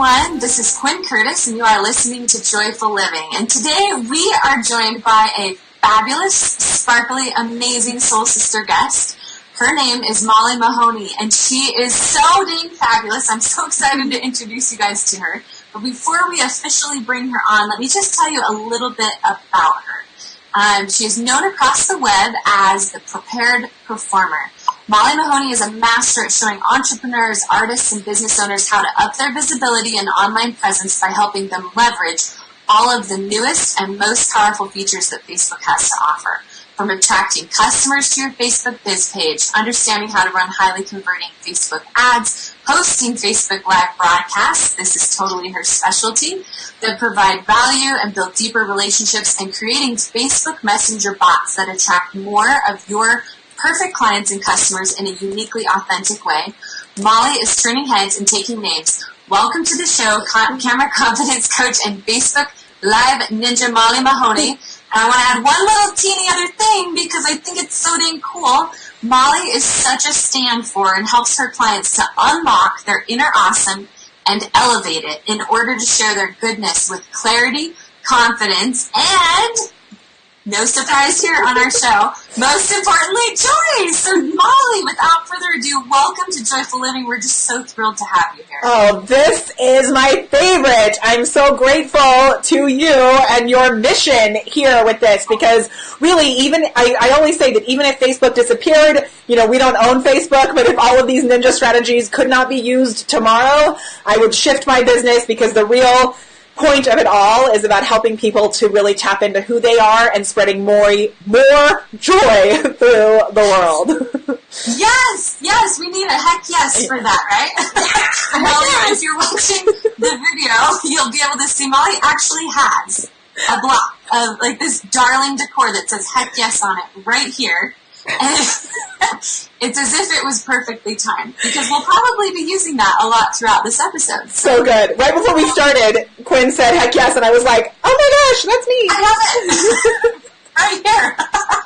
everyone. This is Quinn Curtis, and you are listening to Joyful Living. And today we are joined by a fabulous, sparkly, amazing soul sister guest. Her name is Molly Mahoney, and she is so dang fabulous. I'm so excited to introduce you guys to her. But before we officially bring her on, let me just tell you a little bit about her. She is known across the web as the Prepared Performer. Molly Mahoney is a master at showing entrepreneurs, artists, and business owners how to up their visibility and online presence by helping them leverage all of the newest and most powerful features that Facebook has to offer. From attracting customers to your Facebook biz page, understanding how to run highly converting Facebook ads, hosting Facebook Live broadcasts, this is totally her specialty, that provide value and build deeper relationships, and creating Facebook Messenger bots that attract more of your perfect clients and customers in a uniquely authentic way. Molly is turning heads and taking names. Welcome to the show, Content Camera Confidence Coach and Facebook Live Ninja Molly Mahoney. And I want to add one little teeny other thing because I think it's so dang cool. Molly is such a stand for and helps her clients to unlock their inner awesome and elevate it in order to share their goodness with clarity, confidence, and no surprise here on our show, most importantly, joy. So Molly, without further ado, welcome to Joyful Living. We're just so thrilled to have you here. Oh, this is my favorite. I'm so grateful to you and your mission here with this because really, even I always say that even if Facebook disappeared, we don't own Facebook, but if all of these ninja strategies could not be used tomorrow, I would shift my business because the real point of it all is about helping people to really tap into who they are and spreading more joy through the world. Yes, we need a heck yes for that, right? Molly, if you're watching the video, you'll be able to see Molly actually has a block of like this darling decor that says heck yes on it right here. And it's as if it was perfectly timed because we'll probably be using that a lot throughout this episode. So good. Right before we started, Quinn said heck yes, and I was like, oh my gosh, that's me. I love it. Right here.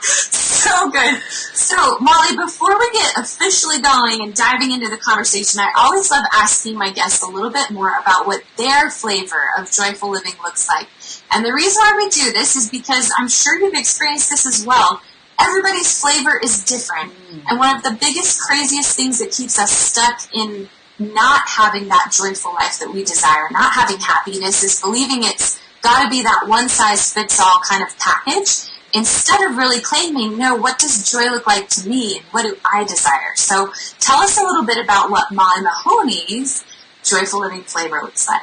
So good. So, Molly, before we get officially going and diving into the conversation, I always love asking my guests a little bit more about what their flavor of joyful living looks like. And the reason why we do this is because I'm sure you've experienced this as well. Everybody's flavor is different. And one of the biggest, craziest things that keeps us stuck in not having that joyful life that we desire, not having happiness, is believing it's got to be that one-size-fits-all kind of package instead of really claiming, no, what does joy look like to me and what do I desire? So tell us a little bit about what Molly Mahoney's joyful living flavor looks like.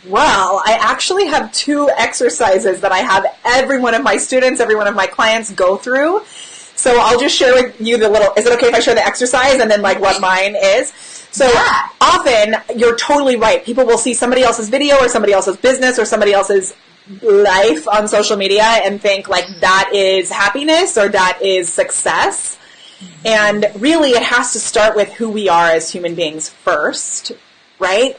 Well, I actually have 2 exercises that I have every one of my students, every one of my clients go through. So I'll just share with you is it okay if I share the exercise and then what mine is? So often, you're totally right. People will see somebody else's video or somebody else's business or somebody else's life on social media and think that is happiness or that is success. And really, it has to start with who we are as human beings first, right?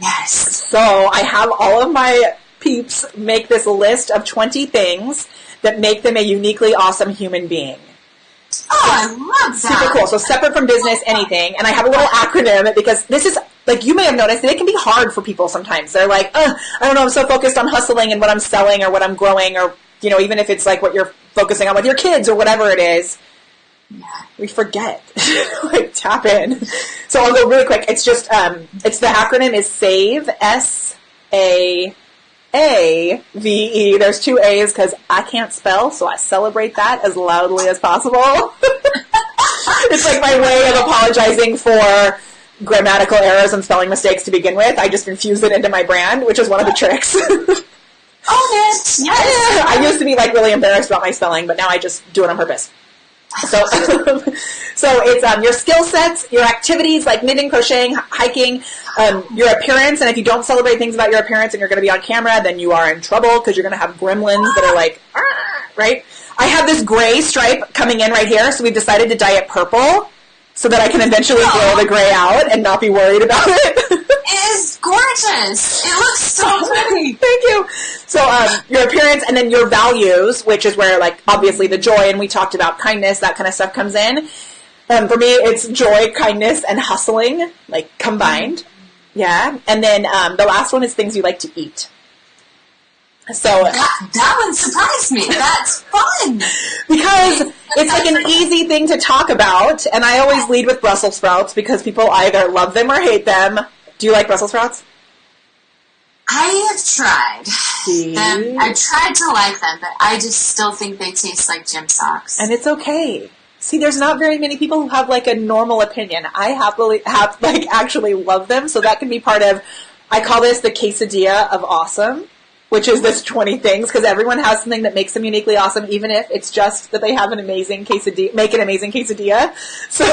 Yes. So I have all of my peeps make this list of 20 things that make them a uniquely awesome human being. Oh, I love that. Super cool. So separate from business, anything. And I have a little acronym because this is, you may have noticed, that it can be hard for people sometimes. They're like, I don't know, I'm so focused on hustling and what I'm selling or what I'm growing or, even if it's what you're focusing on with your kids or whatever it is. Yeah, we forget. Tap in. So I'll go really quick. It's just, it's the acronym is SAVE, SAAVE. There's 2 A's because I can't spell, so I celebrate that as loudly as possible. It's my way of apologizing for grammatical errors and spelling mistakes to begin with. I just infuse it into my brand, which is one of the tricks. Oh, yes. I used to be really embarrassed about my spelling, but now I just do it on purpose. So it's your skill sets, your activities like knitting, crocheting, hiking, your appearance. And if you don't celebrate things about your appearance and you're going to be on camera, then you are in trouble because you're going to have gremlins that are right? I have this gray stripe coming in right here, so we've decided to dye it purple so that I can eventually grow the gray out and not be worried about it. It is gorgeous. It looks so pretty. Thank you. So your appearance and then your values, which is where obviously the joy, and we talked about kindness, that kind of stuff comes in. For me, it's joy, kindness, and hustling, combined. Yeah. And then the last one is things you like to eat. So that one surprised me. That's fun. Because it's like an easy thing to talk about. And I always lead with Brussels sprouts because people either love them or hate them. Do you like Brussels sprouts? I have tried them. I tried to like them, but I just still think they taste like gym socks. And it's okay. See, there's not very many people who have like a normal opinion. I actually love them. So that can be part of, I call this the quesadilla of awesome, which is this 20 things, because everyone has something that makes them uniquely awesome, even if it's just that they have an amazing quesadilla, make an amazing quesadilla. So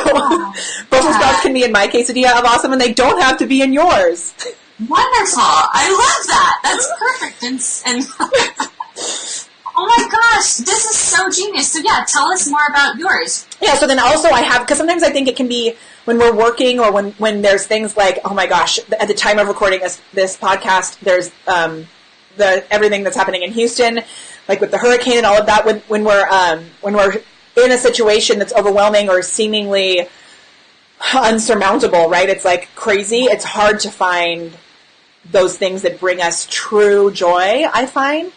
Brussels sprouts can be in my quesadilla of awesome, and they don't have to be in yours. Wonderful. I love that. That's perfect. And oh my gosh, this is so genius. So yeah, tell us more about yours. Yeah, so then also I have, because sometimes I think it can be when we're working or when there's things like, oh my gosh, at the time of recording this podcast, there's everything that's happening in Houston, like with the hurricane and all of that, when we're in a situation that's overwhelming or seemingly unsurmountable, right? It's like crazy. It's hard to find those things that bring us true joy, I find.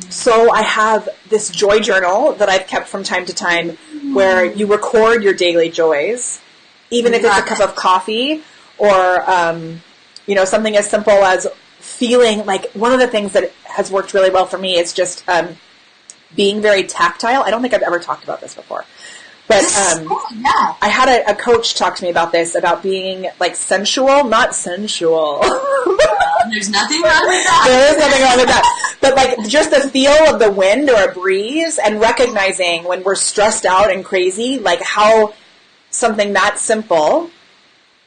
So I have this joy journal that I've kept from time to time where you record your daily joys, even if it's a cup of coffee or, something as simple as feeling like one of the things that has worked really well for me is just being very tactile. I don't think I've ever talked about this before. But I had a coach talk to me about this, about being like sensual, not sensual. There's nothing wrong with that. There is nothing wrong with that. But like just the feel of the wind or a breeze and recognizing when we're stressed out and crazy, like how something that simple,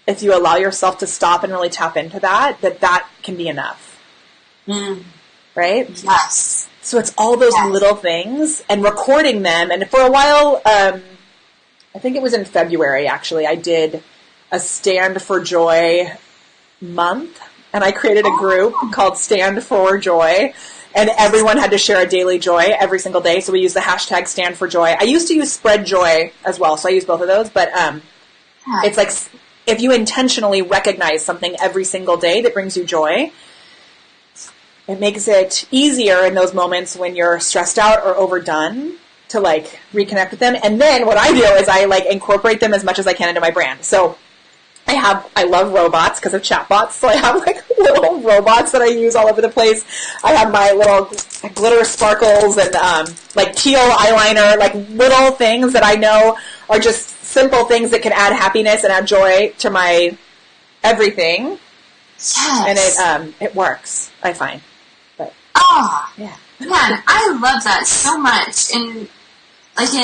if you allow yourself to stop and really tap into that can be enough. Right? Yes. So it's all those little things and recording them. And for a while, I think it was in February, actually, I did a Stand for Joy month. And I created a group called Stand for Joy. And everyone had to share a daily joy every single day. So we used the hashtag Stand for Joy. I used to use Spread Joy as well. So I use both of those. But it's like if you intentionally recognize something every single day that brings you joy, it makes it easier in those moments when you're stressed out or overdone to like reconnect with them. And then what I do is I like incorporate them as much as I can into my brand. So I love robots because of chatbots. So I have like little robots that I use all over the place. I have my little glitter sparkles and like teal eyeliner, like little things that I know are just simple things that can add happiness and add joy to my everything. Yes. And it works, I find. But yeah. Man, I love that so much. And like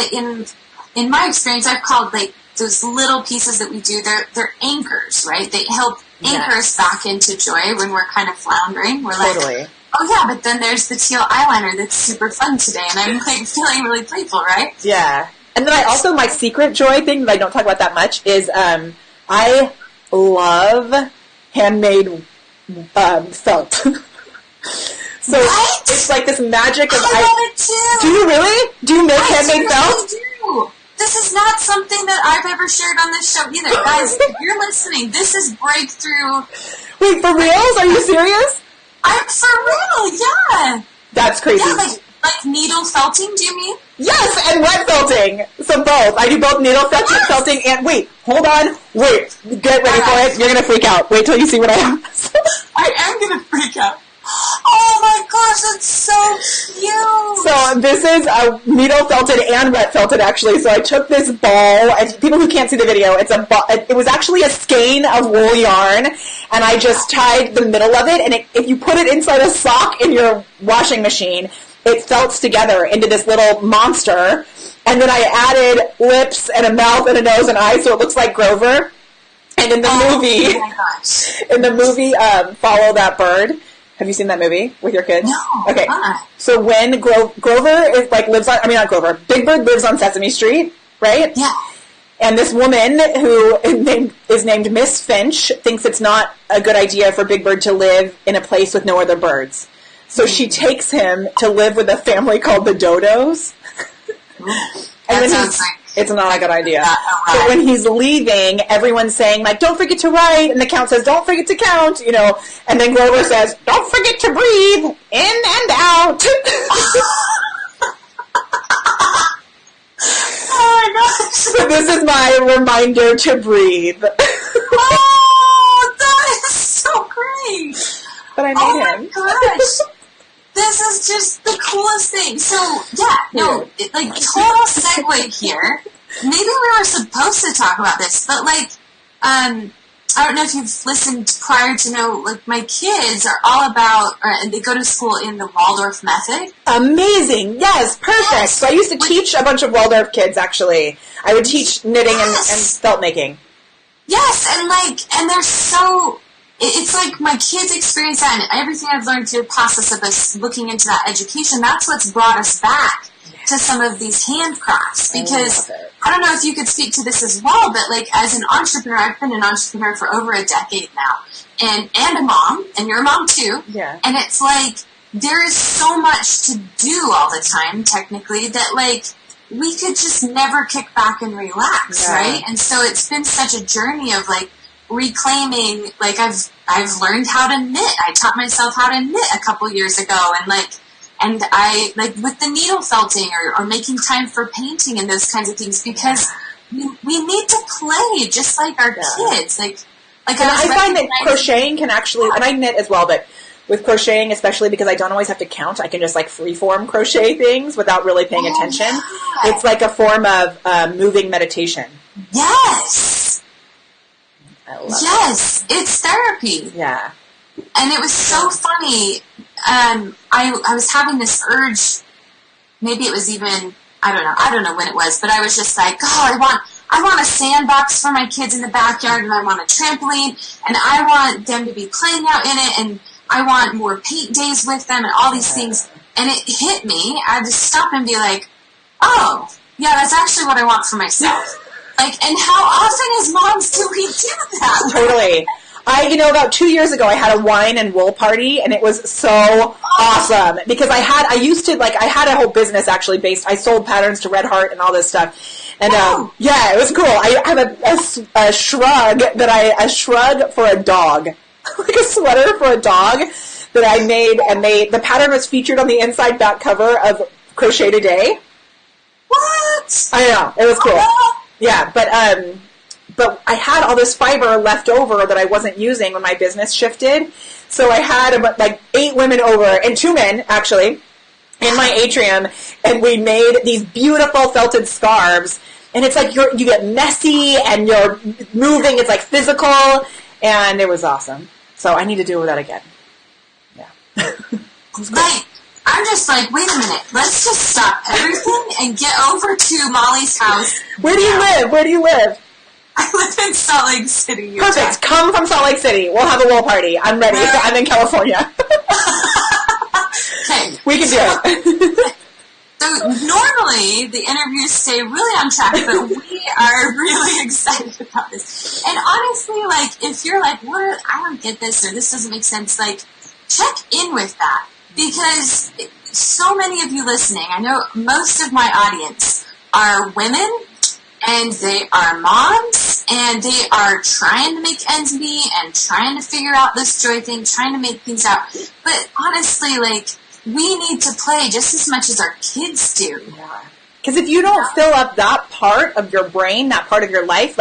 in my experience, I've called like those little pieces that we do, they're anchors, right? They help anchor us back into joy when we're kind of floundering. We're like, oh yeah, but then there's the teal eyeliner that's super fun today, and I'm like feeling really playful, right? Yeah. And then I also, my secret joy thing that I don't talk about that much is I love handmade felt. So it's like this magic of I love it too. Do you really? Do you make handmade felt? Do. This is not something that I've ever shared on this show either. Guys, if you're listening, this is breakthrough. Wait, for reals? Are you serious? I'm for real, yeah. That's crazy. Yeah, like needle felting, do you mean? Yes, and wet felting. So both. I do both needle felting and wait, hold on. Wait, get ready for it. You're going to freak out. Wait till you see what I have. I am going to freak out. Oh my gosh, that's so cute! So this is a needle felted and wet felted, actually. So I took this ball, and people who can't see the video, it's a ball. It was actually a skein of wool yarn, and I just tied the middle of it. And if you put it inside a sock in your washing machine, it felts together into this little monster. And then I added lips and a mouth and a nose and eyes, so it looks like Grover. And in the movie, Follow That Bird. Have you seen that movie with your kids? No. Okay. So when Grover is Big Bird lives on Sesame Street, right? Yeah. And this woman who is named Miss Finch thinks it's not a good idea for Big Bird to live in a place with no other birds. So she takes him to live with a family called the Dodos. That sounds like It's not a good idea. So when he's leaving, everyone's saying, like, don't forget to write, and the count says, don't forget to count, you know, and then Grover says, don't forget to breathe, in and out. Oh my gosh. So this is my reminder to breathe. Oh, that is so great. But I made him. Oh my gosh. This is just the coolest thing. So, yeah, no, total segue here. Maybe we were supposed to talk about this, but, I don't know if you've listened prior to know, my kids are all about, they go to school in the Waldorf method. Amazing. Yes, perfect. Yes. So I used to teach a bunch of Waldorf kids, actually. I would teach knitting and felt making. Yes, and they're so... It's like my kids experience that, and everything I've learned through the process of us looking into that education, that's what's brought us back to some of these handcrafts. Because I don't know if you could speak to this as well, but as an entrepreneur, I've been an entrepreneur for over a decade now, and a mom, and you're a mom too. Yeah. And it's there is so much to do all the time, technically, that we could just never kick back and relax, right? And so it's been such a journey of reclaiming, I've learned how to knit. I taught myself how to knit a couple years ago, and I with the needle felting or making time for painting and those kinds of things, because we need to play just like our kids. And I find that crocheting can actually, and I knit as well, but with crocheting, especially because I don't always have to count, I can just freeform crochet things without really paying attention. Yeah. It's like a form of moving meditation. Yes. Yes, it's therapy. Yeah. And it was so funny. I was having this urge, maybe it was even, I don't know when it was, but I was just I want a sandbox for my kids in the backyard, and I want a trampoline, and I want them to be playing out in it, and I want more paint days with them, and all these things. And it hit me. I had to stop and be oh, yeah, that's actually what I want for myself. And how often as moms do we do that? Totally. About 2 years ago, I had a wine and wool party, and it was so awesome because I had a whole business actually based. I sold patterns to Red Heart and all this stuff, and it was cool. I have a shrug for a dog, a sweater for a dog that I made, and the pattern was featured on the inside back cover of Crochet Today. What? I know, it was cool. Yeah, but I had all this fiber left over that I wasn't using when my business shifted. So I had 8 women over, and 2 men, actually, in my atrium, and we made these beautiful felted scarves. And it's you get messy, and you're moving, it's physical, and it was awesome. So I need to do that again. Yeah. I'm just wait a minute, let's just stop everything and get over to Molly's house. Where do you live? I live in Salt Lake City, Utah. Perfect. Come from Salt Lake City. We'll have a wool party. I'm ready. I'm in California. Okay. We can do it. So normally the interviews stay really on track, but we are really excited about this. And honestly, if you're what, I don't get this, or this doesn't make sense, check in with that. Because so many of you listening, I know most of my audience are women, and they are moms, and they are trying to make ends meet and trying to figure out this joy thing, trying to make things out. But honestly, we need to play just as much as our kids do. Yeah. Because if you don't fill up that part of your brain, that part of your life,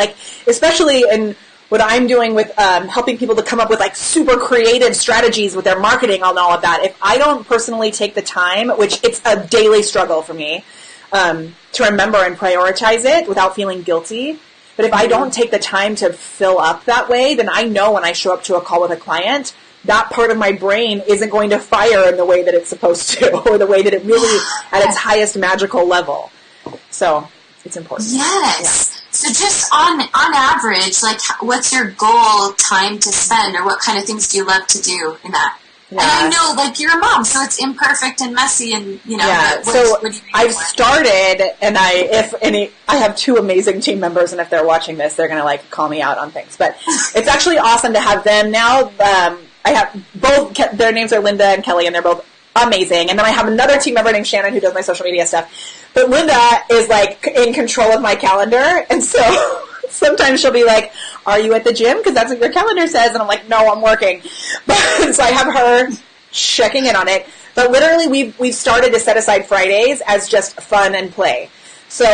especially in what I'm doing with helping people to come up with super creative strategies with their marketing and all of that, if I don't personally take the time, which it's a daily struggle for me, to remember and prioritize it without feeling guilty. But if I don't take the time to fill up that way, then I know when I show up to a call with a client, that part of my brain isn't going to fire in the way that it's supposed to, or the way that it really at its highest magical level. So it's important. Yes. Yeah. So just on average, what's your goal time to spend, or what kind of things do you love to do in that? Yeah. And I know, you're a mom, so it's imperfect and messy, and Yeah. What do you I've started, and I have 2 amazing team members, and if they're watching this, they're gonna call me out on things. But it's actually awesome to have them now. I have both. Their names are Linda and Kelly, and they're both amazing. And then I have another team member named Shannon who does my social media stuff. But Linda is like in control of my calendar, and so sometimes she'll be like, "Are you at the gym? Because that's what your calendar says." And I'm like, "No, I'm working." But so I have her checking in on it. But literally, we've started to set aside Fridays as just fun and play. So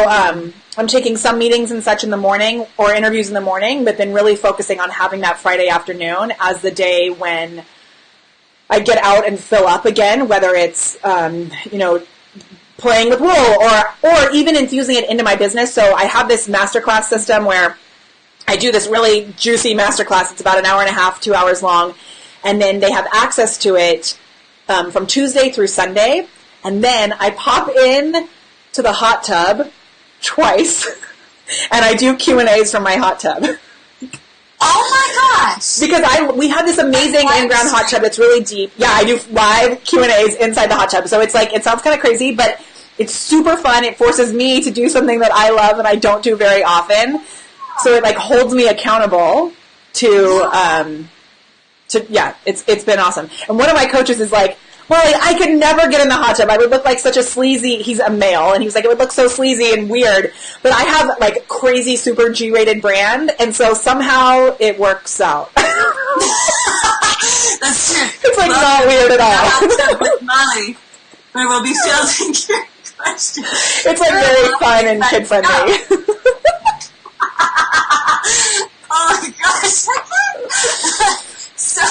I'm taking some meetings and such in the morning or interviews in the morning, but then really focusing on having that Friday afternoon as the day when I get out and fill up again, whether it's, playing with wool or even infusing it into my business. So I have this masterclass system where I do this really juicy masterclass. It's about an hour and a half, 2 hours long. And then they have access to it from Tuesday through Sunday. And then I pop in to the hot tub twice, and I do Q&As from my hot tub. Oh my gosh! Because we have this amazing in-ground hot tub that's really deep. Yeah, I do live Q&As inside the hot tub. So it's like, it sounds kind of crazy, but it's super fun. It forces me to do something that I love and I don't do very often. So it like holds me accountable it's been awesome. And one of my coaches is like, "Molly, I could never get in the hot tub. I would look like such a sleazy," he's a male, and he was like, "It would look so sleazy and weird." But I have like crazy super G-rated brand, and so somehow it works out. That's true. It's like not weird at all. With Molly, we will be fielding your questions. It's like very fun and kid friendly. Oh my gosh. So,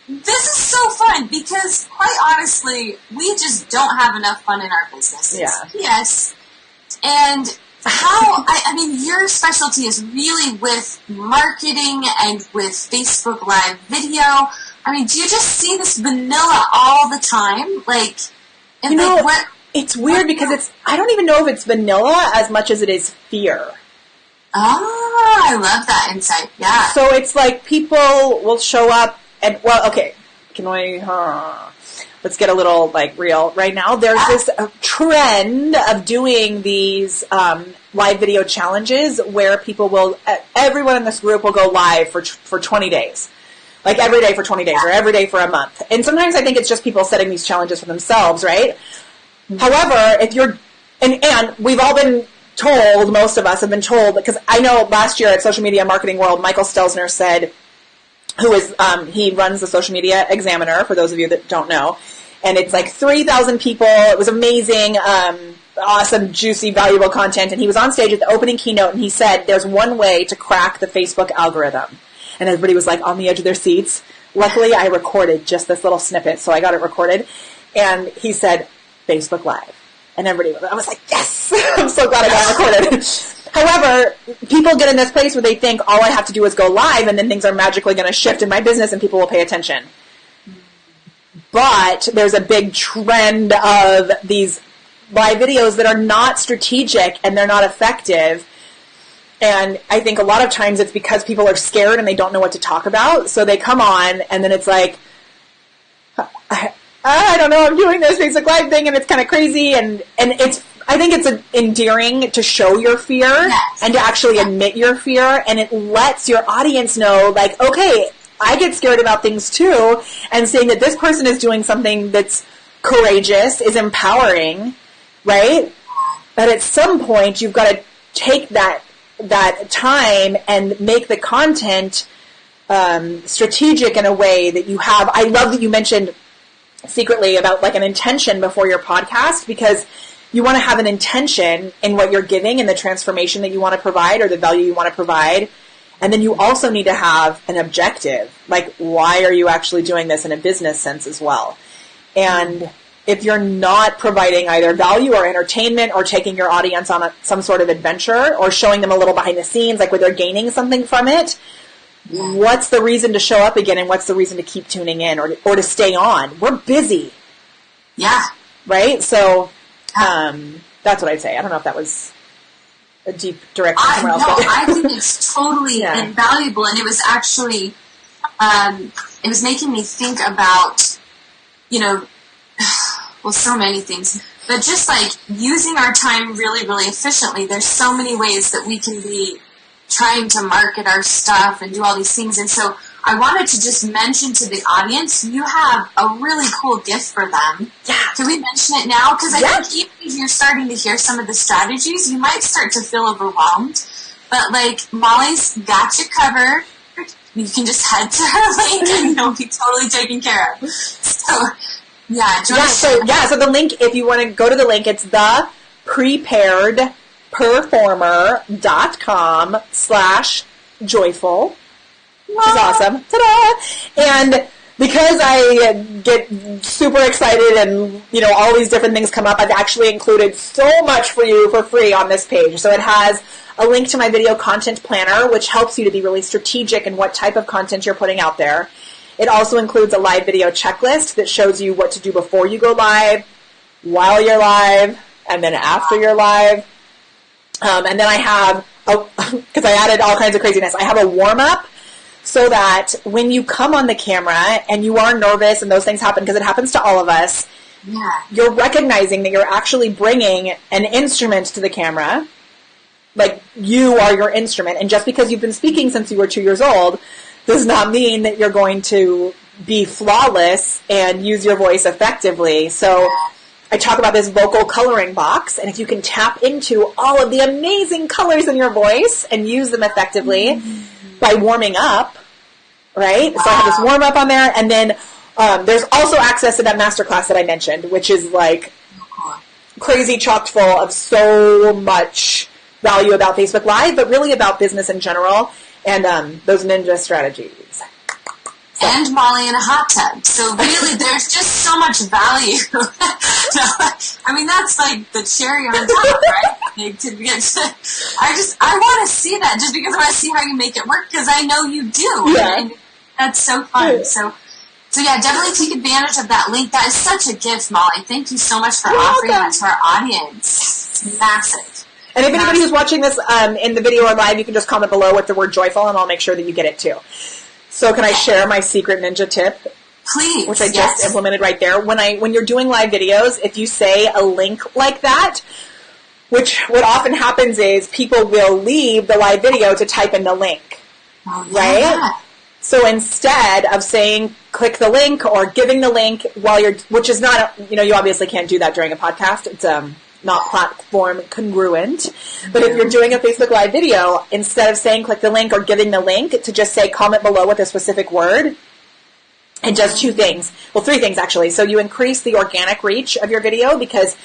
this is so fun because, quite honestly, we just don't have enough fun in our businesses. Yeah. Yes. And I mean, your specialty is really with marketing and with Facebook Live video. I mean, do you just see this vanilla all the time? Like, and it's weird because I don't even know if it's vanilla as much as it is fear. Oh, I love that insight. Yeah. So it's like people will show up and, okay, let's get a little like real right now. There's this trend of doing these live video challenges where everyone in this group will go live for 20 days. Like every day for 20 days or every day for a month. And sometimes I think it's just people setting these challenges for themselves, right? Mm-hmm. However, and we've all been told, most of us have been told, because I know last year at Social Media Marketing World, Michael Stelzner said, he runs the Social Media Examiner, for those of you that don't know, and it's like 3,000 people. It was amazing, awesome, juicy, valuable content, and he was on stage at the opening keynote, and he said, "There's one way to crack the Facebook algorithm." And everybody was like on the edge of their seats. Luckily, I recorded just this little snippet, so I got it recorded, and he said, "Facebook Live." And I was like, yes! I'm so glad I got it recorded. However, people get in this place where they think all I have to do is go live and then things are magically going to shift in my business and people will pay attention. But there's a big trend of these live videos that are not strategic and they're not effective. And I think a lot of times it's because people are scared and they don't know what to talk about. So they come on and then it's like, I don't know, I'm doing this Facebook Live thing and it's kind of crazy and I think it's endearing to show your fear and to actually admit your fear, and it lets your audience know, like, okay, I get scared about things too, and saying that this person is doing something that's courageous is empowering, right? But at some point you've got to take that time and make the content strategic in a way that you have. I love that you mentioned secretly about like an intention before your podcast, because you want to have an intention in what you're giving and the transformation that you want to provide or the value you want to provide. And then you also need to have an objective. Like, why are you actually doing this in a business sense as well? And if you're not providing either value or entertainment or taking your audience on some sort of adventure or showing them a little behind the scenes, like where they're gaining something from it, what's the reason to show up again and what's the reason to keep tuning in or to stay on? We're busy. Yeah. Right? So that's what I'd say. I don't know if that was a deep direction somewhere else. No, I think it's totally invaluable. And it was actually, it was making me think about, well, so many things. But just like using our time really, really efficiently, there's so many ways that we can be trying to market our stuff and do all these things. And so I wanted to just mention to the audience, you have a really cool gift for them. Yeah. Can we mention it now? Because I think even if you're starting to hear some of the strategies, you might start to feel overwhelmed. But, like, Molly's got you covered. You can just head to her link and you'll be totally taken care of. So, yeah. So the link, if you want to go to the link, it's thepreparedperformer.com/joyful. Which is awesome. Ta-da! And because I get super excited and, you know, all these different things come up, I've actually included so much for you for free on this page. So it has a link to my video content planner, which helps you to be really strategic in what type of content you're putting out there. It also includes a live video checklist that shows you what to do before you go live, while you're live, and then after you're live. And then I have, because I added all kinds of craziness, I have a warm-up so that when you come on the camera and you are nervous and those things happen, because it happens to all of us, you're recognizing that you're actually bringing an instrument to the camera. Like, you are your instrument. And just because you've been speaking since you were 2 years old does not mean that you're going to be flawless and use your voice effectively. So I talk about this vocal coloring box, and if you can tap into all of the amazing colors in your voice and use them effectively by warming up, right? So I have this warm up on there, and then there's also access to that masterclass that I mentioned, which is like crazy chock full of so much value about Facebook Live, but really about business in general, and those ninja strategies. So. And Molly in a hot tub. So really, there's just so much value. I mean, that's like the cherry on top, right? I want to see that just because I want to see how you make it work, because I know you do. Yeah. And that's so fun. Yeah. So yeah, definitely take advantage of that link. That is such a gift, Molly. Thank you so much for offering that to our audience. It's massive. And if anybody who's watching this in the video or live, you can just comment below with the word joyful, and I'll make sure that you get it too. So can I share my secret ninja tip? Please. Which I just implemented right there. When you're doing live videos, if you say a link like that, which what often happens is people will leave the live video to type in the link. Right? Yeah. So instead of saying click the link or giving the link which is not, you obviously can't do that during a podcast. It's not platform congruent. But if you're doing a Facebook Live video, instead of saying click the link or giving the link, to just say comment below with a specific word, it does two things. Well, three things actually. So you increase the organic reach of your video because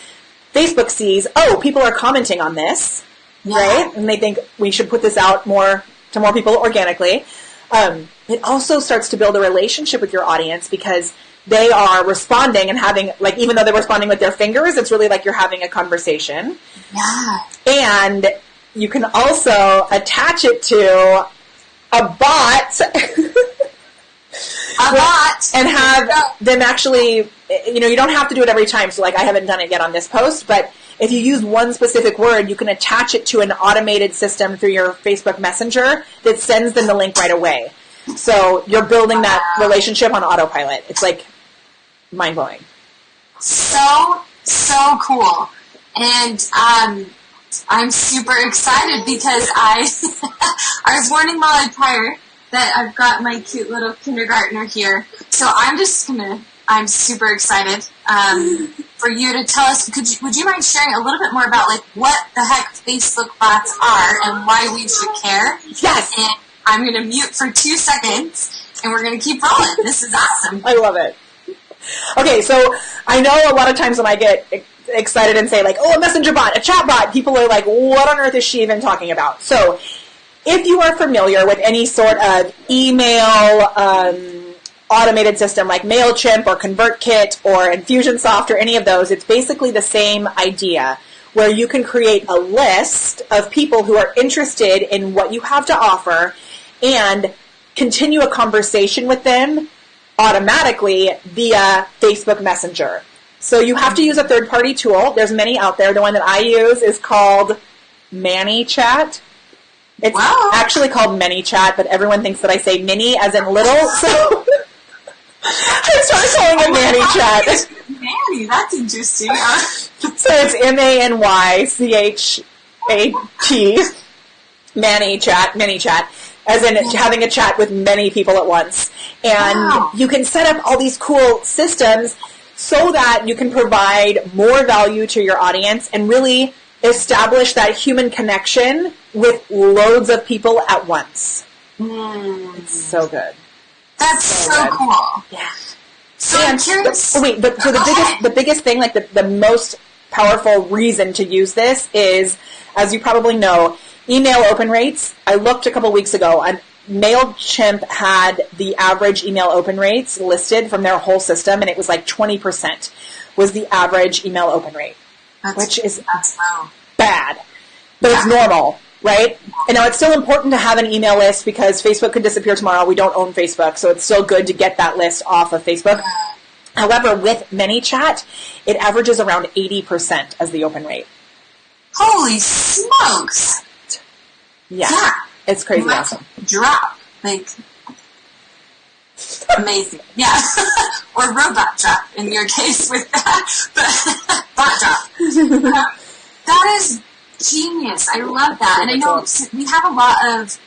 Facebook sees, people are commenting on this, right? And they think we should put this out to more people organically. It also starts to build a relationship with your audience because they are responding and having, like, even though they're responding with their fingers, it's really like you're having a conversation. Yeah. And you can also attach it to a bot. And have them actually, you don't have to do it every time. So, like, I haven't done it yet on this post, but if you use one specific word, you can attach it to an automated system through your Facebook Messenger that sends them the link right away. So you're building that relationship on autopilot. It's like mind-blowing. So cool. And I'm super excited because I was warning Molly prior that I've got my cute little kindergartner here. So I'm super excited for you to tell us. Would you mind sharing a little bit more about like what the heck Facebook bots are and why we should care? Yes. And I'm going to mute for 2 seconds, and we're going to keep rolling. This is awesome. I love it. Okay, so I know a lot of times when I get excited and say, like, a messenger bot, a chat bot, people are like, what on earth is she even talking about? So if you are familiar with any sort of email automated system like MailChimp or ConvertKit or Infusionsoft or any of those, it's basically the same idea, where you can create a list of people who are interested in what you have to offer and continue a conversation with them automatically via Facebook Messenger. So you have to use a third-party tool. There's many out there. The one that I use is called MiniChat. It's actually called MiniChat, but everyone thinks that I say mini as in little, so I started calling it ManiChat. Manny, that's interesting. So it's MANYCHAT. MiniChat, as in having a chat with many people at once. And you can set up all these cool systems so that you can provide more value to your audience and really establish that human connection with loads of people at once. It's so good. That's so cool. Yeah. So I'm curious. The biggest thing, like the most powerful reason to use this is, as you probably know, email open rates. I looked a couple weeks ago, and MailChimp had the average email open rates listed from their whole system, and it was like 20% was the average email open rate, which is bad, but it's normal, right? And now it's still important to have an email list because Facebook could disappear tomorrow. We don't own Facebook, so it's still good to get that list off of Facebook. However, with MiniChat, it averages around 80% as the open rate. Holy smokes! Yeah. It's crazy awesome. Drop. Like, amazing. Yeah. Or robot drop in your case with that. But bot drop. That is genius. I love that. And I know we have a lot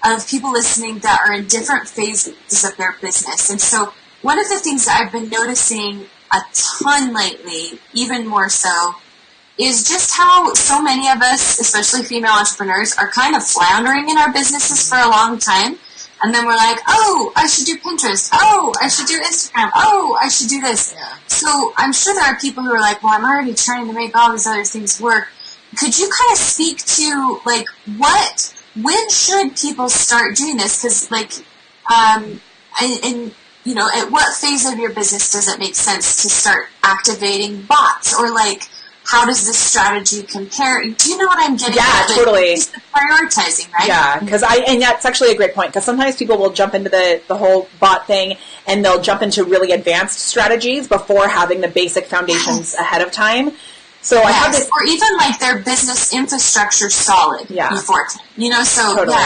of people listening that are in different phases of their business. And so one of the things that I've been noticing a ton lately, even more so, is just how so many of us, especially female entrepreneurs, are kind of floundering in our businesses for a long time. And then we're like, oh, I should do Pinterest. Oh, I should do Instagram. Oh, I should do this. Yeah. So I'm sure there are people who are like, well, I'm already trying to make all these other things work. Could you kind of speak to, like, when should people start doing this? Because, like, you know, at what phase of your business does it make sense to start activating bots? Or, like, how does this strategy compare? Do you know what I'm getting at? Yeah, totally. Just the prioritizing, right? Yeah, and that's actually a great point, because sometimes people will jump into the whole bot thing, and they'll jump into really advanced strategies before having the basic foundations ahead of time. So I have this, or even like their business infrastructure solid before, you know. So totally.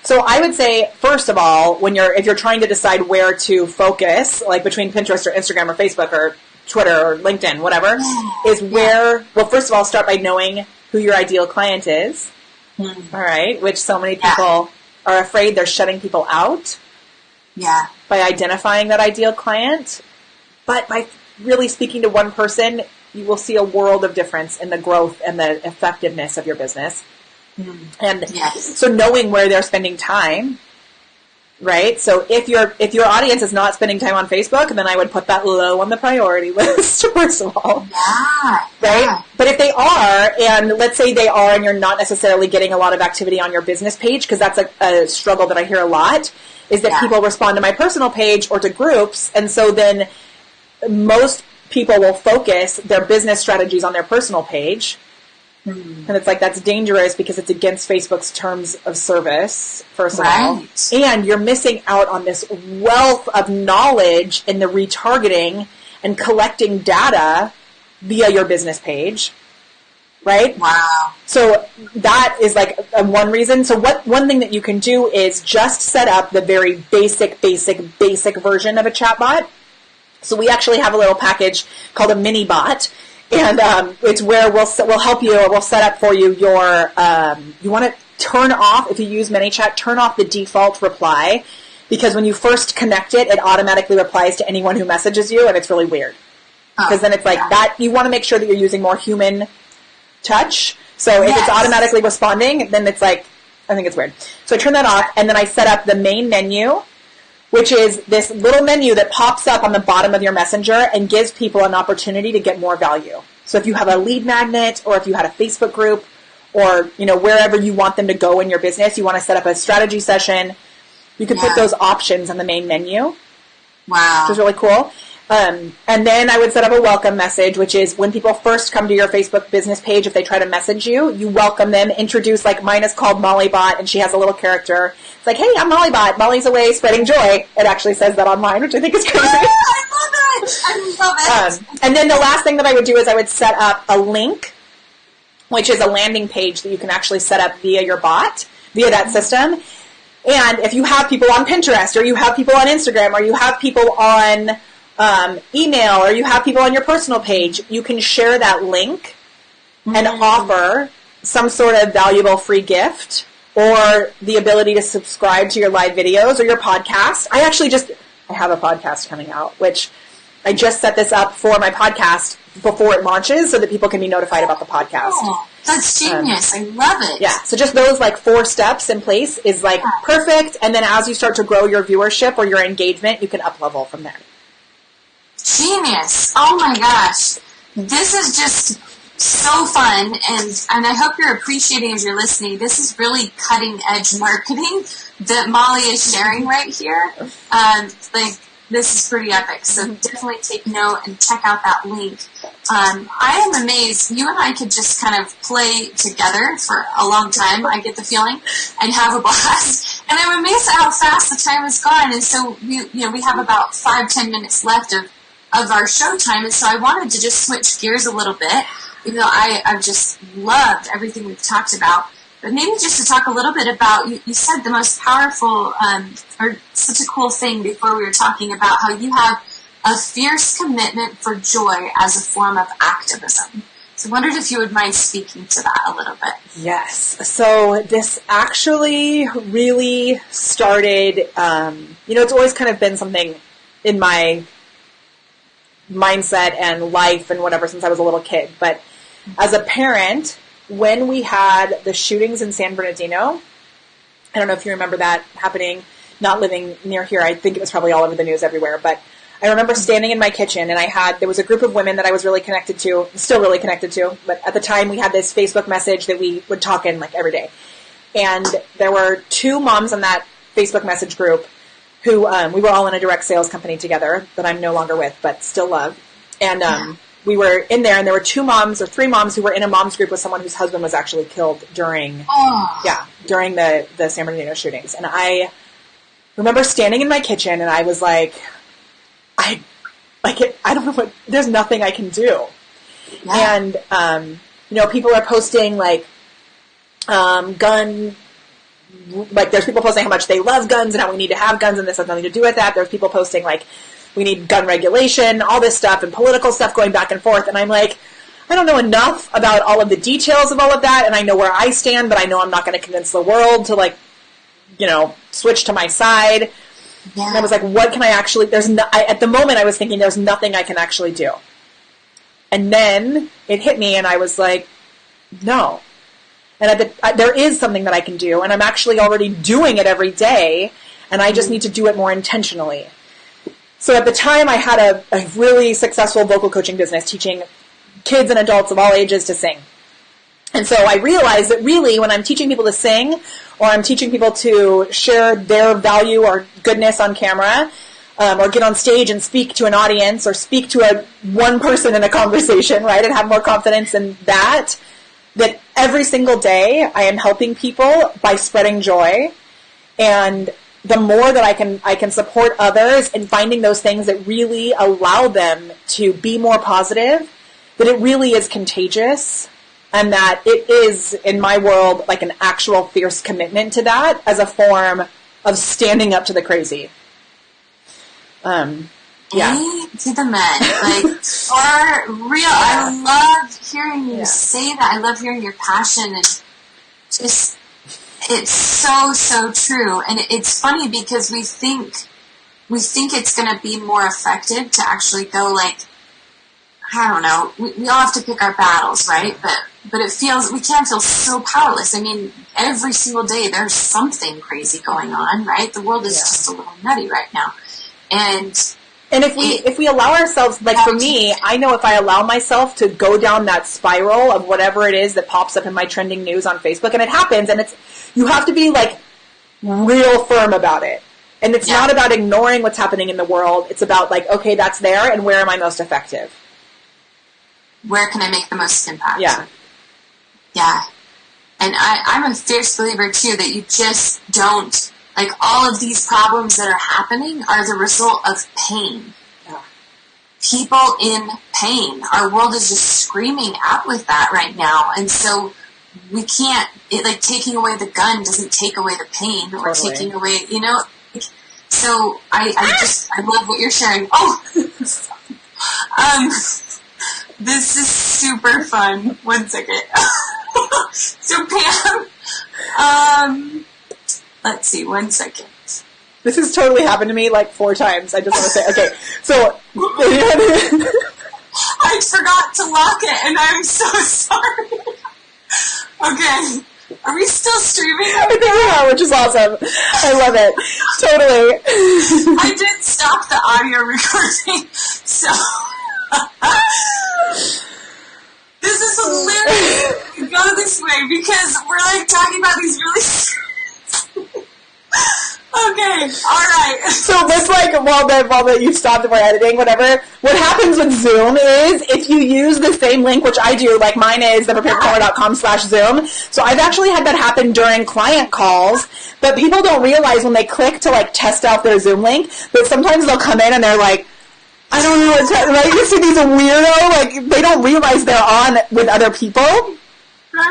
So I would say, first of all, if you're trying to decide where to focus, like between Pinterest or Instagram or Facebook or Twitter or LinkedIn, whatever, well, first of all, start by knowing who your ideal client is. All right, which so many people are afraid they're shutting people out. Yeah. By identifying that ideal client, but by really speaking to one person, you will see a world of difference in the growth and the effectiveness of your business. And so knowing where they're spending time, right? So if your audience is not spending time on Facebook, then I would put that low on the priority list, first of all. Yeah. Right? Yeah. But if they are, and let's say they are, and you're not necessarily getting a lot of activity on your business page, because that's a struggle that I hear a lot, is that people respond to my personal page or to groups, and so then most people will focus their business strategies on their personal page. And it's like, that's dangerous because it's against Facebook's terms of service, first of all. And you're missing out on this wealth of knowledge in the retargeting and collecting data via your business page. Right? Wow. So that is like one reason. So one thing that you can do is just set up the very basic version of a chatbot. So we actually have a little package called a mini bot. And it's where we'll help you, or we'll set up for you your, you want to turn off, if you use MiniChat, turn off the default reply, because when you first connect it, it automatically replies to anyone who messages you, and it's really weird. Because then it's like that, you want to make sure that you're using more human touch. So if it's automatically responding, then it's like, I think it's weird. So I turn that off, and then I set up the main menu, which is this little menu that pops up on the bottom of your messenger and gives people an opportunity to get more value. So if you have a lead magnet, or if you had a Facebook group, or wherever you want them to go in your business, you want to set up a strategy session, you can put those options on the main menu. Wow. Which is really cool. And then I would set up a welcome message, which is when people first come to your Facebook business page, if they try to message you, you welcome them, introduce, like mine is called Mollybot, and she has a little character. It's like, hey, I'm Mollybot. Molly's away spreading joy. It actually says that on mine, which I think is crazy. I love it. I love it. And then the last thing that I would do is I would set up a link, which is a landing page that you can actually set up via your bot, via that system. And if you have people on Pinterest, or you have people on Instagram, or you have people on email, or you have people on your personal page, you can share that link and offer some sort of valuable free gift or the ability to subscribe to your live videos or your podcast. I have a podcast coming out, which I just set this up for my podcast before it launches so that people can be notified about the podcast. Oh, that's genius. I love it. Yeah. So just those 4 steps in place is perfect. And then as you start to grow your viewership or your engagement, you can up level from there. Genius. Oh my gosh. This is just so fun, and I hope you're appreciating as you're listening. This is really cutting edge marketing that Molly is sharing right here. This is pretty epic, so definitely take note and check out that link. I am amazed. You and I could just kind of play together for a long time, I get the feeling, and have a blast. And I'm amazed at how fast the time has gone. And so we have about 5-10 minutes left of our show time, and so I wanted to just switch gears a little bit. Even though I've just loved everything we've talked about. But maybe just to talk a little bit about, you said the most powerful, or such a cool thing before we were talking about how you have a fierce commitment for joy as a form of activism. So I wondered if you would mind speaking to that a little bit. Yes. So this actually really started, it's always kind of been something in my mindset and life and whatever since I was a little kid. But as a parent, when we had the shootings in San Bernardino, I don't know if you remember that happening, not living near here. I think it was probably all over the news everywhere. But I remember standing in my kitchen, and there was a group of women that I was really connected to, still really connected to. But at the time, we had this Facebook message that we would talk in every day. And there were 2 moms in that Facebook message group who we were all in a direct sales company together that I'm no longer with, but still love. And we were in there, and there were 2 moms or 3 moms who were in a mom's group with someone whose husband was actually killed during the San Bernardino shootings. And I remember standing in my kitchen, and I was like, I don't know there's nothing I can do. Yeah. And, people are posting gun, there's people posting how much they love guns and how we need to have guns and this has nothing to do with that. There's people posting we need gun regulation, all this stuff, and political stuff going back and forth. And I'm like, I don't know enough about all of the details of all of that, and I know where I stand, but I know I'm not going to convince the world to, switch to my side. Yeah. And I was like, what can I actually, at the moment I was thinking there's nothing I can actually do. And then it hit me, and I was like, no. And there is something that I can do, and I'm actually already doing it every day, and I just need to do it more intentionally. So at the time, I had a really successful vocal coaching business teaching kids and adults of all ages to sing. And so I realized that really when I'm teaching people to sing or I'm teaching people to share their value or goodness on camera or get on stage and speak to an audience or speak to one person in a conversation, right, and have more confidence in that every single day I am helping people by spreading joy. And the more that I can support others in finding those things that really allow them to be more positive, that it really is contagious, and that it is, in my world, an actual fierce commitment to that as a form of standing up to the crazy. To the men. For real. I love hearing you say that. I love hearing your passion, and just, it's so, so true. And it's funny because we think it's going to be more effective to actually go I don't know, we all have to pick our battles, right? But we can feel so powerless. I mean, every single day there's something crazy going on, right? The world is just a little nutty right now. And if we allow ourselves, for me, I know if I allow myself to go down that spiral of whatever it is that pops up in my trending news on Facebook, and it happens, and you have to be real firm about it. And it's not about ignoring what's happening in the world. It's about okay, that's there, and where am I most effective? Where can I make the most impact? Yeah. Yeah. And I'm a fierce believer, too, that you just don't, all of these problems that are happening are the result of pain. Yeah. People in pain. Our world is just screaming out with that right now. And so we can't, taking away the gun doesn't take away the pain or taking away, so I love what you're sharing. Oh! This is super fun. One second. So Pam, Let's see, 1 second. This has totally happened to me like 4 times. I just want to say, okay, so... I forgot to lock it, and I'm so sorry. Okay. Are we still streaming? I think we are, which is awesome. I love it. Totally. I did stop the audio recording, so... This is hilarious. Go this way, because we're, like, talking about these really... Okay, alright. So this, like, while you stopped and we're editing, whatever, what happens with Zoom is if you use the same link, which I do, like mine is thepreparedcaller.com/Zoom. So I've actually had that happen during client calls, but people don't realize when they click to, like, test out their Zoom link, that sometimes they'll come in and they're like, I don't know what's happening. Right? You see these weirdo, like, they don't realize they're on with other people.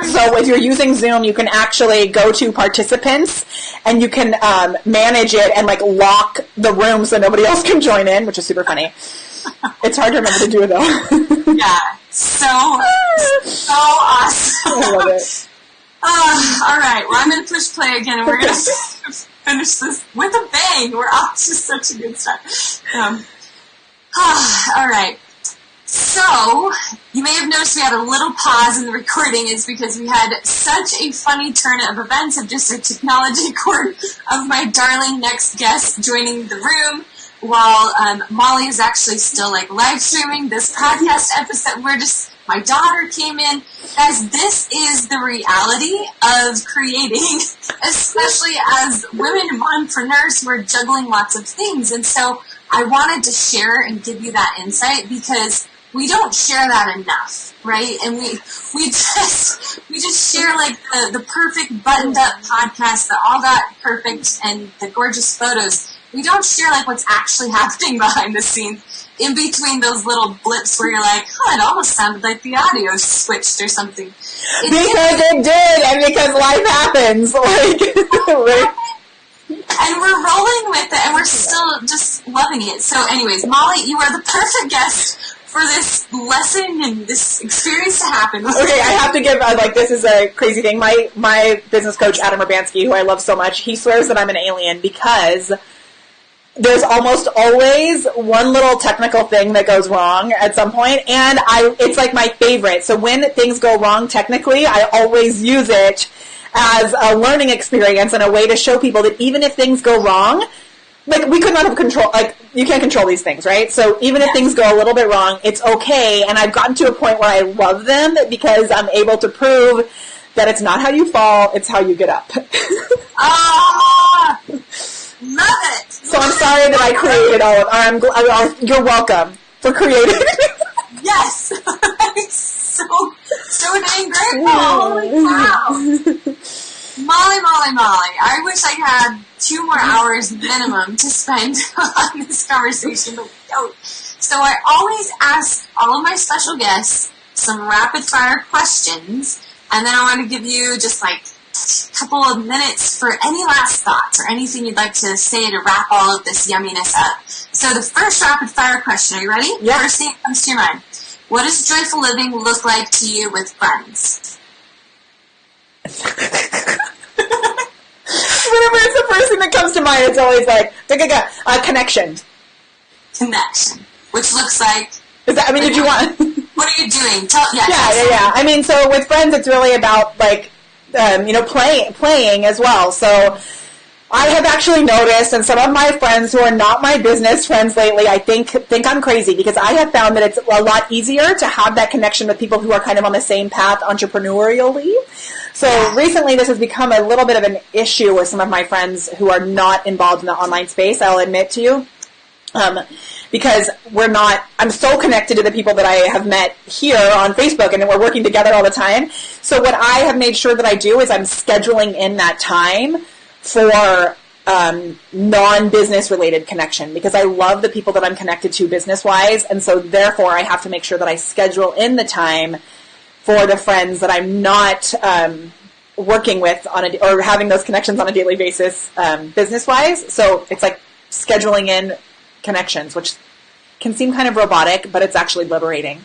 So if you're using Zoom, you can actually go to participants and you can manage it and, like, lock the room so nobody else can join in, which is super funny. It's hard to remember to do, though. Yeah, so awesome. I love it. All right, well, I'm going to push play again, and we're going to finish this with a bang. We're off to such a good start. All right. So, you may have noticed we had a little pause in the recording. It's because we had such a funny turn of events of just a technology quirk of my darling next guest joining the room while Molly is actually still, like, live streaming this podcast episode. My daughter came in. Guys, this is the reality of creating, especially as women entrepreneurs who are juggling lots of things. And so I wanted to share and give you that insight because we don't share that enough, right? And we just share, like, the perfect buttoned up podcast, all that perfect and the gorgeous photos. We don't share, like, what's actually happening behind the scenes in between those little blips where you're like, oh, it almost sounded like the audio switched or something. Because it did, and because life happens. Like, and we're rolling with it, and we're still just loving it. So anyways, Molly, you are the perfect guest for this lesson and this experience to happen. Okay, I have to give, this is a crazy thing. My business coach, Adam Urbanski, who I love so much, he swears that I'm an alien because there's almost always one little technical thing that goes wrong at some point, and it's like my favorite. So when things go wrong technically, I always use it as a learning experience and a way to show people that even if things go wrong, like, we could not have control, like, you can't control these things, right? So even if things go a little bit wrong, it's okay, and I've gotten to a point where I love them because I'm able to prove that it's not how you fall, it's how you get up. Ah! Love it! So I'm sorry that I created all of it. You're welcome for creating it. Yes! I'm so dang grateful! Holy cow! Molly. I wish I had 2 more hours minimum to spend on this conversation, but we don't. So I always ask all of my special guests some rapid-fire questions, and then I want to give you just, like, a couple of minutes for any last thoughts or anything you'd like to say to wrap all of this yumminess up. So the first rapid-fire question, are you ready? Yeah. First thing that comes to your mind. What does joyful living look like to you with friends? Whenever it's the first thing that comes to mind, it's always like, connection. Connection. Which looks like... Is that, did you want... What are you doing? Yeah. I mean, so with friends, it's really about, like, playing as well. So I have actually noticed, and some of my friends who are not my business friends lately, I think I'm crazy because I have found that it's a lot easier to have that connection with people who are kind of on the same path entrepreneurially. So recently this has become a little bit of an issue with some of my friends who are not involved in the online space, I'll admit to you. Because I'm so connected to the people that I have met here on Facebook, and we're working together all the time. So what I have made sure that I do is I'm scheduling in that time for non-business related connection, because I love the people that I'm connected to business-wise, and so therefore I have to make sure that I schedule in the time for the friends that I'm not working with or having those connections on a daily basis business-wise. So it's like scheduling in connections, which can seem kind of robotic, but it's actually liberating.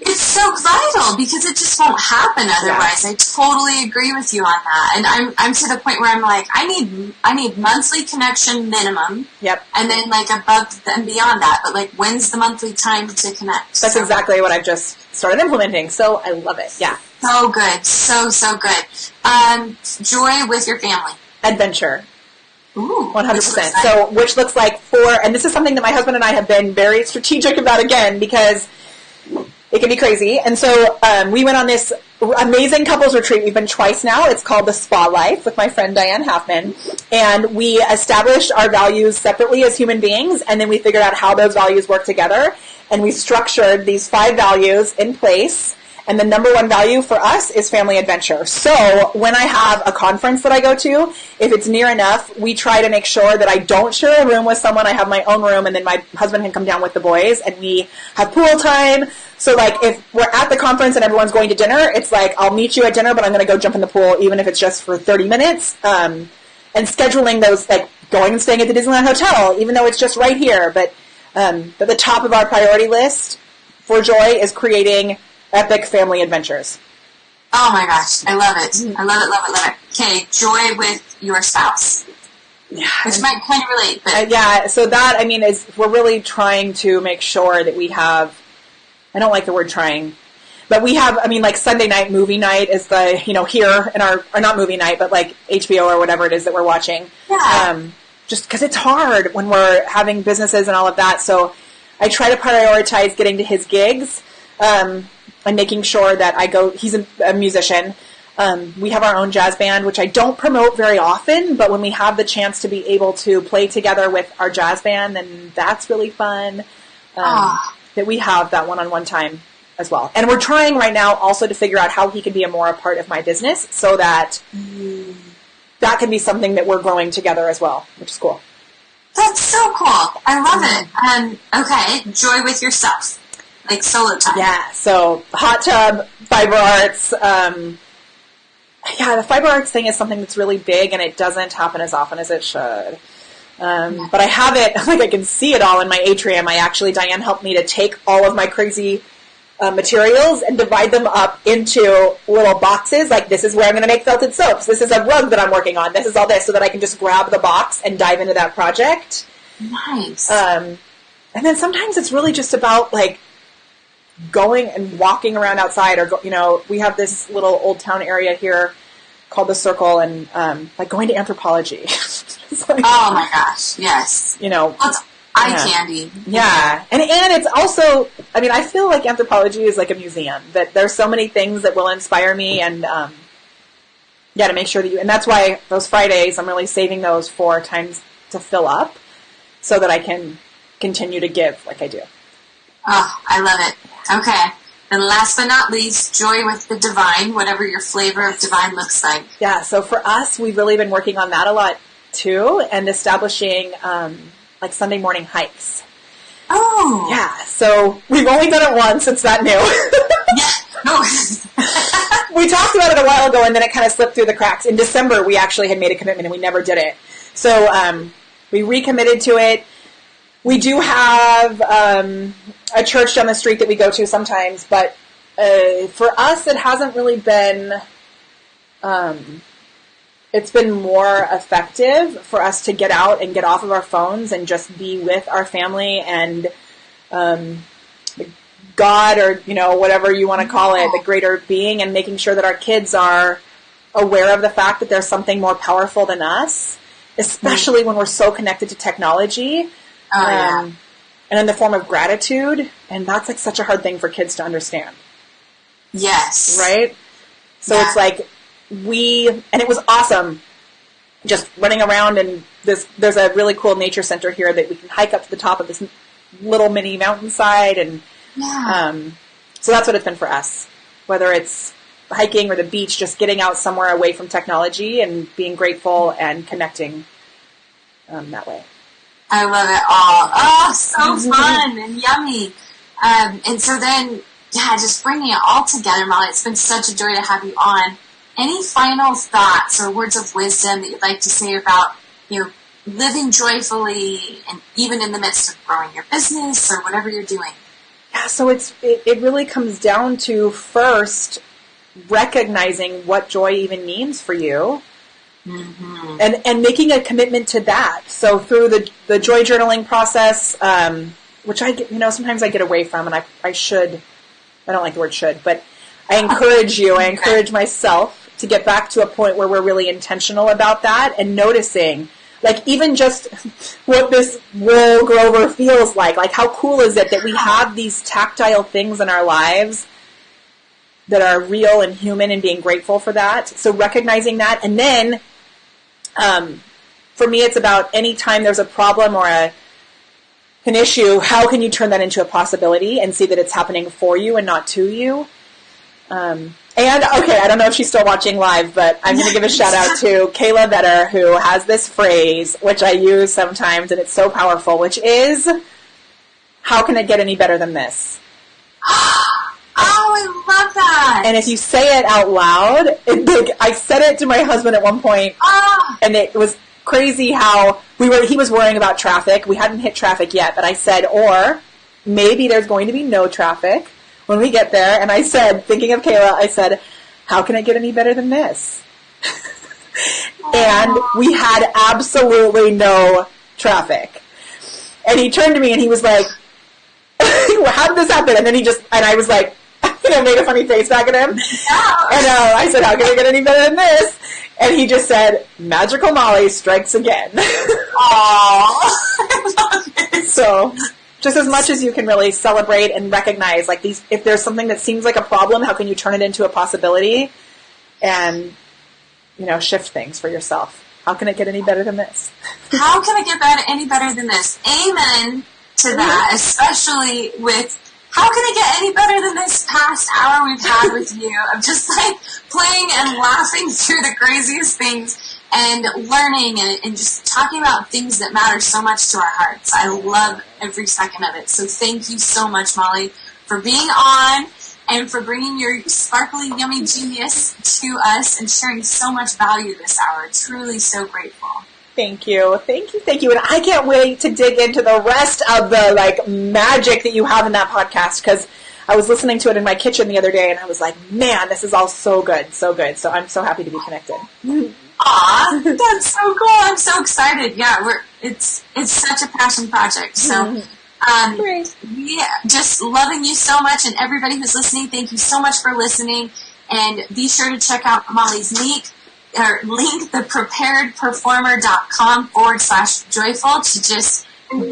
It's so so vital because it just won't happen otherwise. I totally agree with you on that. And I'm to the point where I'm like, I need monthly connection minimum. Yep. And then like above and beyond that. But like, when's the monthly time to connect? That's exactly what I've just started implementing. So I love it. Yeah. So good. So good. Joy with your family. Adventure. Ooh, 100%. So, which looks like and this is something that my husband and I have been very strategic about again, because it can be crazy. And so, we went on this amazing couples retreat. We've been twice now. It's called the Spa Life with my friend Diane Halfman. And we established our values separately as human beings, and then we figured out how those values work together. And we structured these 5 values in place. And the number 1 value for us is family adventure. So when I have a conference that I go to, if it's near enough, we try to make sure that I don't share a room with someone. I have my own room, and then my husband can come down with the boys, and we have pool time. So like if we're at the conference and everyone's going to dinner, it's like I'll meet you at dinner, but I'm going to go jump in the pool, even if it's just for 30 minutes. And scheduling those, like going and staying at the Disneyland Hotel, even though it's just right here. But the top of our priority list for Joy is creating epic family adventures. Oh my gosh, I love it. I love it. Okay, joy with your spouse. Yeah. Which might kind of relate, but... yeah, so that, I mean, we're really trying to make sure that we have, I don't like the word trying, but we have, I mean, like Sunday night movie night is the, here in our, or not movie night, but like HBO or whatever it is that we're watching. Yeah. Just because it's hard when we're having businesses and all of that, so I try to prioritize getting to his gigs, and making sure that I go, he's a musician. We have our own jazz band, which I don't promote very often, but when we have the chance to be able to play together with our jazz band, then that's really fun, that we have that one-on-one time as well. And we're trying right now also to figure out how he can be a part of my business, so that that can be something that we're growing together as well, which is cool. That's so cool. I love it. Okay, joy with yourself. Like solo time. Yeah, so hot tub, fiber arts. The fiber arts thing is something that's really big, and it doesn't happen as often as it should. But I have it, like I can see it all in my atrium. Diane helped me to take all of my crazy materials and divide them up into little boxes. Like, this is where I'm going to make felted soaps. This is a rug that I'm working on. This is all this, so that I can just grab the box and dive into that project. Nice. And then sometimes it's really just about, like, going and walking around outside, or we have this little old town area here called the Circle, and like going to Anthropology. It's like, oh my gosh, yes. That's eye candy. Yeah, and it's also, I mean, I feel like Anthropology is like a museum, that there's so many things that will inspire me, and to make sure that and that's why those Fridays, I'm really saving those for times to fill up, so that I can continue to give like I do. Oh, I love it. Okay. And last but not least, joy with the divine, whatever your flavor of divine looks like. Yeah, so for us, we've really been working on that a lot, too, and establishing, like, Sunday morning hikes. Oh. Yeah, so we've only done it once. It's that new. Yeah. No. We talked about it a while ago, and then it kind of slipped through the cracks. In December, we actually had made a commitment, and we never did it. So we recommitted to it. We do have a church down the street that we go to sometimes, but for us, it hasn't really been, it's been more effective for us to get out and get off of our phones and just be with our family and God, or, whatever you want to call it, the greater being, and making sure that our kids are aware of the fact that there's something more powerful than us, especially when we're so connected to technology. And in the form of gratitude, and that's like such a hard thing for kids to understand. Yes. Right? So it's like and it was awesome just running around, and there's a really cool nature center here that we can hike up to the top of this little mini mountainside, and so that's what it's been for us. Whether it's hiking or the beach, just getting out somewhere away from technology and being grateful and connecting that way. I love it all. Oh, so fun and yummy. And so then, just bringing it all together, Molly, it's been such a joy to have you on. Any final thoughts or words of wisdom that you'd like to say about, living joyfully, and even in the midst of growing your business or whatever you're doing? Yeah, so it really comes down to first recognizing what joy even means for you. Mm-hmm. And making a commitment to that. So through the joy journaling process, which I get, sometimes I get away from, and I don't like the word should, but I encourage myself to get back to a point where we're really intentional about that and noticing, like, even just what this wool grower feels like how cool is it that we have these tactile things in our lives that are real and human, and being grateful for that. So recognizing that, and then for me, it's about any time there's a problem or an issue, how can you turn that into a possibility and see that it's happening for you and not to you? And, okay, I don't know if she's still watching live, but I'm going to give a shout out to Kayla Vetter, who has this phrase, which I use sometimes, and it's so powerful, which is, how can it get any better than this? Oh, I love that. And if you say it out loud, I said it to my husband at one point, and it was crazy how he was worrying about traffic. We hadn't hit traffic yet, but I said, or maybe there's going to be no traffic when we get there. And I said, thinking of Kayla, I said, how can it get any better than this? And we had absolutely no traffic. And he turned to me and he was like, how did this happen? And then I was like, made a funny face back at him. Yeah. And I said, how can it get any better than this? And he just said, Magical Molly strikes again. Aww. I love it. So, just as much as you can really celebrate and recognize, like, if there's something that seems like a problem, how can you turn it into a possibility and, shift things for yourself? How can it get any better than this? How can it get any better than this? Amen to that, especially with, how can it get any better than this past hour we've had with you of just, like, playing and laughing through the craziest things and learning and just talking about things that matter so much to our hearts. I love every second of it. So thank you so much, Molly, for being on and for bringing your sparkly, yummy genius to us and sharing so much value this hour. Truly so grateful. Thank you. And I can't wait to dig into the rest of the, like, magic that you have in that podcast, because I was listening to it in my kitchen the other day and I was like, man, this is all so good. So I'm so happy to be connected. Aw, that's so cool. I'm so excited. Yeah, it's such a passion project. So we just loving you so much, and everybody who's listening, thank you so much for listening. And be sure to check out Molly's link, thepreparedperformer.com/joyful to just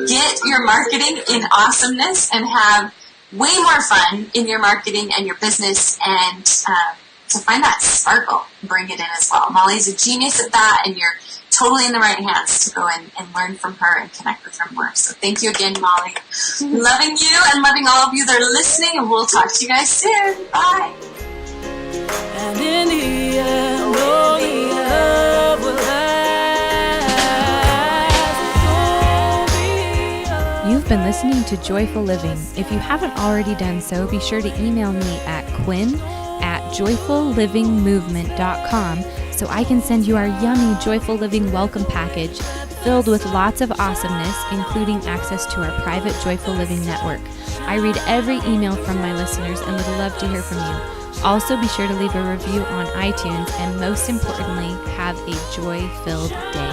get your marketing in awesomeness and have way more fun in your marketing and your business, and to find that sparkle, bring it in as well. Molly's a genius at that, and you're totally in the right hands to go and learn from her and connect with her more. So thank you again, Molly. Loving you and loving all of you that are listening, and we'll talk to you guys soon. Bye. And in the end, only love will last. You've been listening to Joyful Living. If you haven't already done so, be sure to email me at quinn@joyfullivingmovement.com so I can send you our yummy Joyful Living welcome package filled with lots of awesomeness, including access to our private Joyful Living network. I read every email from my listeners and would love to hear from you. Also, be sure to leave a review on iTunes, and most importantly, have a joy-filled day.